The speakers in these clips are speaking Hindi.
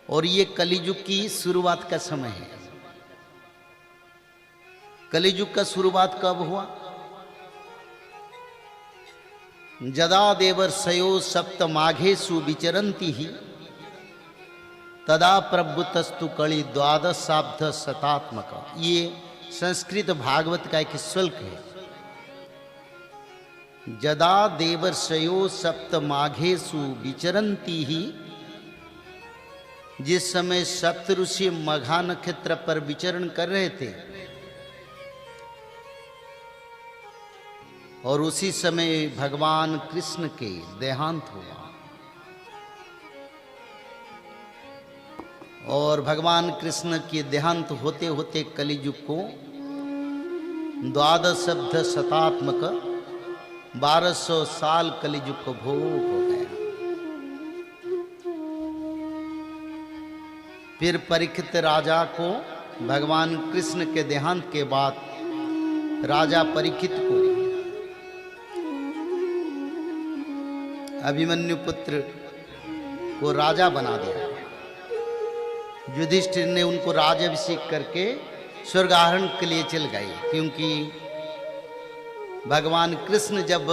और ये कलियुग की शुरुआत का समय है। कलियुग का शुरुआत कब हुआ? जदा देवर्षयो सप्त माघेषु विचरन्ति ही तदा प्रभुतस्तु कलि द्वादशाब्द शतात्मक। ये संस्कृत भागवत का एक श्लोक है। जदा देवर्षयो सप्त माघेषु विचरन्ति ही, जिस समय सप्तऋषि मघा नक्षत्र पर विचरण कर रहे थे और उसी समय भगवान कृष्ण के देहांत हुआ। और भगवान कृष्ण के देहांत होते होते कलियुग को द्वादशाब्द शतात्मक 1200 साल कलियुग को भोग हो गया। फिर परीक्षित राजा को भगवान कृष्ण के देहांत के बाद राजा परीक्षित को अभिमन्यु पुत्र को राजा बना दिया। युधिष्ठिर ने उनको राज्याभिषेक करके स्वर्गारोहण के लिए चल गए, क्योंकि भगवान कृष्ण जब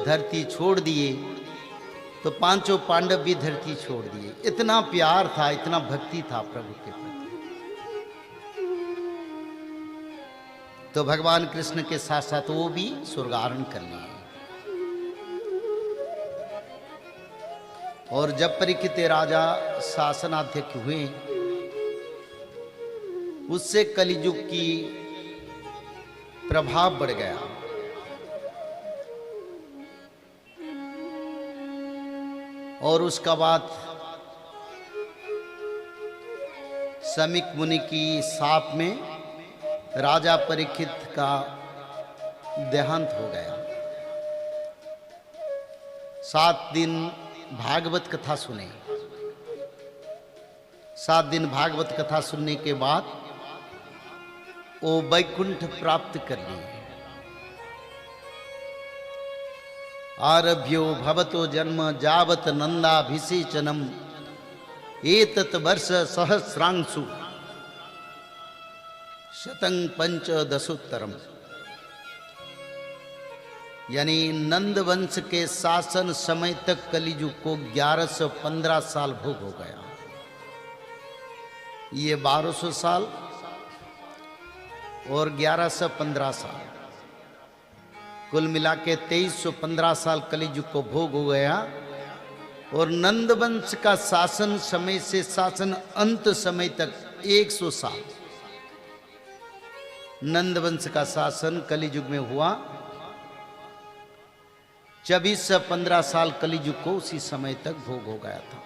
धरती छोड़ दिए तो पांचों पांडव भी धरती छोड़ दिए। इतना प्यार था, इतना भक्ति था प्रभु के प्रति। तो भगवान कृष्ण के साथ साथ वो भी स्वर्गारोहण कर लिए। और जब परीक्षित राजा शासनाध्यक्ष हुए, उससे कलियुग की प्रभाव बढ़ गया। और उसका बाद समीक मुनि की शाप में राजा परीक्षित का देहांत हो गया। 7 दिन भागवत कथा सुने। 7 दिन भागवत कथा सुनने के बाद वो वैकुंठ प्राप्त कर लिए। आरभ्यो भवतो जन्म जावत नंदाभिषेचनम एतत् वर्ष सहस्रांशु शतं पंचदशोत्तरम। यानी नंद वंश के शासन समय तक कलियुग को 1115 साल भोग हो गया। ये 1200 साल और 1115 साल, कुल मिला के 2315 साल कलियुग को भोग हो गया। और नंद वंश का शासन समय से शासन अंत समय तक 100 साल नंद वंश का शासन कलियुग में हुआ। 24 से 15 साल कलियुग को उसी समय तक भोग हो गया था।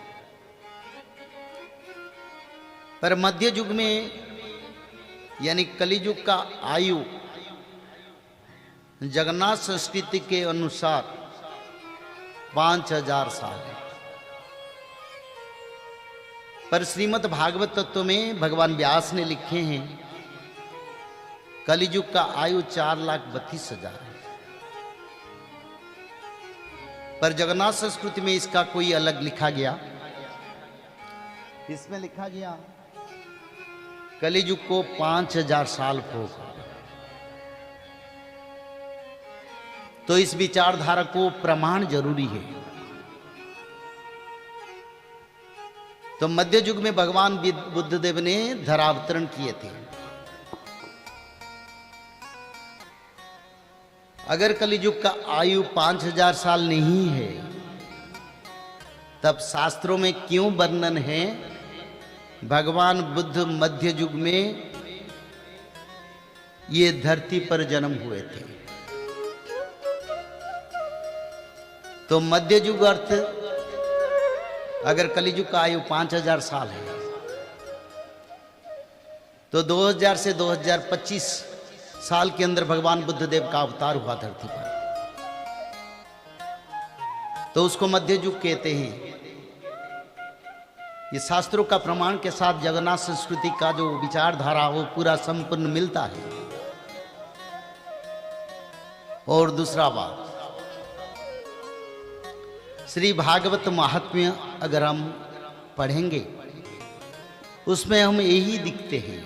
पर मध्य युग में यानी कलियुग का आयु जगन्नाथ संस्कृति के अनुसार 5000 साल है। पर श्रीमद् भागवत तत्व में भगवान व्यास ने लिखे हैं कलियुग का आयु 4,32,000 है। पर जगन्नाथ संस्कृति में इसका कोई अलग लिखा गया। इसमें लिखा गया कलियुग को 5000 साल भोग। तो इस विचारधारा को प्रमाण जरूरी है। तो मध्य युग में भगवान बुद्ध देव ने धरावतरण किए थे। अगर कलियुग का आयु 5000 साल नहीं है, तब शास्त्रों में क्यों वर्णन है भगवान बुद्ध मध्य युग में ये धरती पर जन्म हुए थे? तो मध्य युग अर्थ अगर कलियुग का आयु 5000 साल है, तो 2000 से 2025 साल के अंदर भगवान बुद्ध देव का अवतार हुआ धरती पर। तो उसको मध्य युग कहते हैं। ये शास्त्रों का प्रमाण के साथ जगन्नाथ संस्कृति का जो विचारधारा वो पूरा संपूर्ण मिलता है। और दूसरा बात, श्री भागवत महात्म्य अगर हम पढ़ेंगे उसमें हम यही दिखते हैं।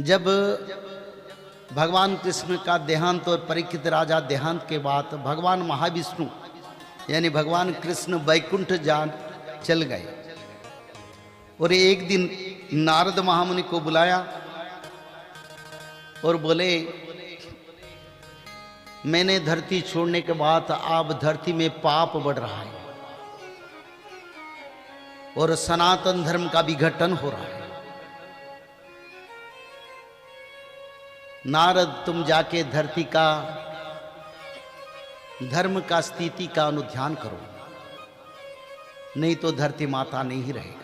जब भगवान कृष्ण का देहांत और परीक्षित राजा देहांत के बाद भगवान महाविष्णु यानी भगवान कृष्ण वैकुंठ जा चल गए और एक दिन नारद महामुनि को बुलाया और बोले, मैंने धरती छोड़ने के बाद अब धरती में पाप बढ़ रहा है और सनातन धर्म का विघटन हो रहा है। नारद, तुम जाके धरती का धर्म का स्थिति का अनुध्यान करो, नहीं तो धरती माता नहीं रहेगी।